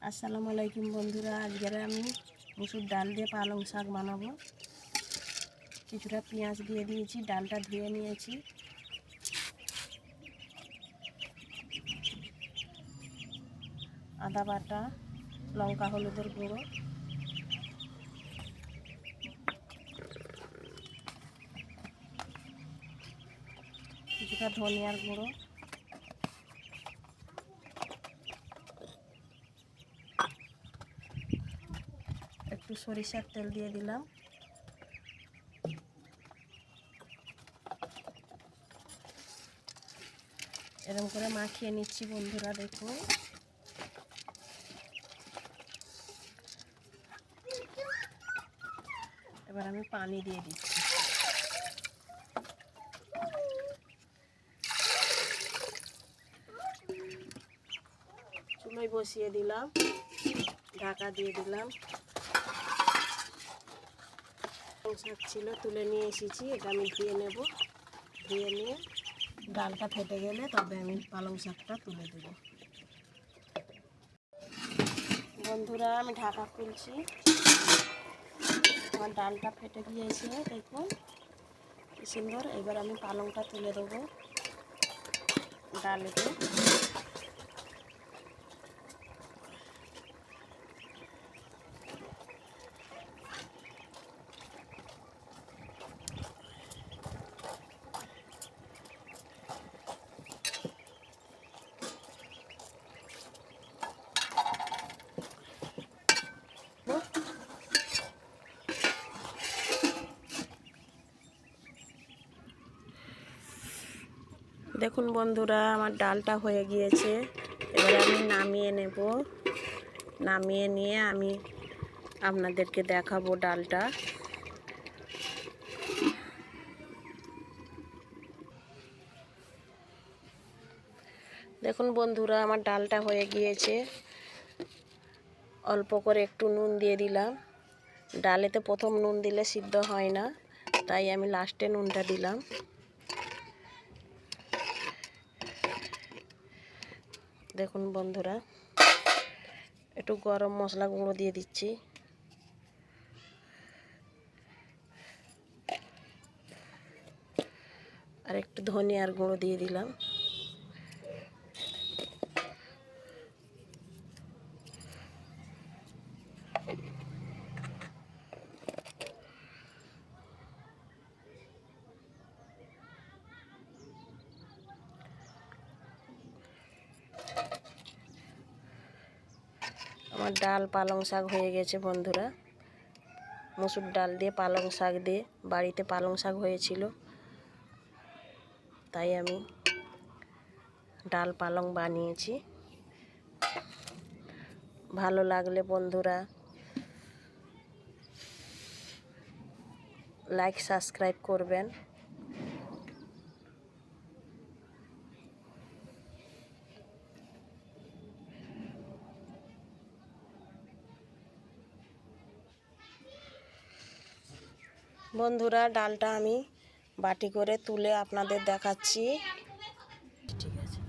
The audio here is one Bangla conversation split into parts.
আসসালামু আলাইকুম বন্ধুরা, আজকে আমি মুসুর ডাল দিয়ে পালং শাক বানাবো। কিছুটা পেঁয়াজ দিয়ে দিয়েছি, ডালটা ধুয়ে নিয়েছি। আদা বাটা, লঙ্কা হলুদের গুঁড়ো, কিছুটা ধনিয়ার গুঁড়ো, একটু সরিষার তেল দিয়ে দিলাম। এরকম করে মাখিয়ে নিচ্ছি বন্ধুরা, দেখুন। এবার আমি পানি দিয়ে দিচ্ছি। চুলোয় বসিয়ে দিলাম, ঢাকা দিয়ে দিলাম। শাক ছিল, তুলে নিয়ে এসেছি। এটা আমি ধুয়ে নেব। ধুয়ে নিয়ে ডালটা ফেটে গেলে তবে আমি পালং শাকটা তুলে দেব। বন্ধুরা, আমি ঢাকা খুলছি। আমার ডালটা ফেটে গিয়েছে, দেখুন কি সুন্দর। এবার আমি পালংটা তুলে দেবো ডালেতে। দেখুন বন্ধুরা, আমার ডালটা হয়ে গিয়েছে। এবার আমি নামিয়ে নেব। নামিয়ে নিয়ে আমি আপনাদেরকে দেখাবো ডালটা। দেখুন বন্ধুরা, আমার ডালটা হয়ে গিয়েছে। অল্প করে একটু নুন দিয়ে দিলাম। ডালেতে প্রথম নুন দিলে সিদ্ধ হয় না, তাই আমি লাস্টে নুনটা দিলাম। দেখুন বন্ধুরা, একটু গরম মশলা গুঁড়ো দিয়ে দিচ্ছি। আর একটু ধনিয়ার গুঁড়ো দিয়ে দিলাম। আমার ডাল পালং শাক হয়ে গেছে বন্ধুরা। মসুর ডাল দিয়ে পালং শাক দিয়ে, বাড়িতে পালং শাক হয়েছিল, তাই আমি ডাল পালং বানিয়েছি। ভালো লাগলে বন্ধুরা লাইক সাবস্ক্রাইব করবেন। বন্ধুরা, ডালটা আমি বাটি করে তুলে আপনাদের দেখাচ্ছি। ঠিক আছে।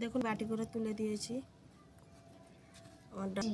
দেখুন বাটি করে তুলে দিয়েছি আমার ডাল।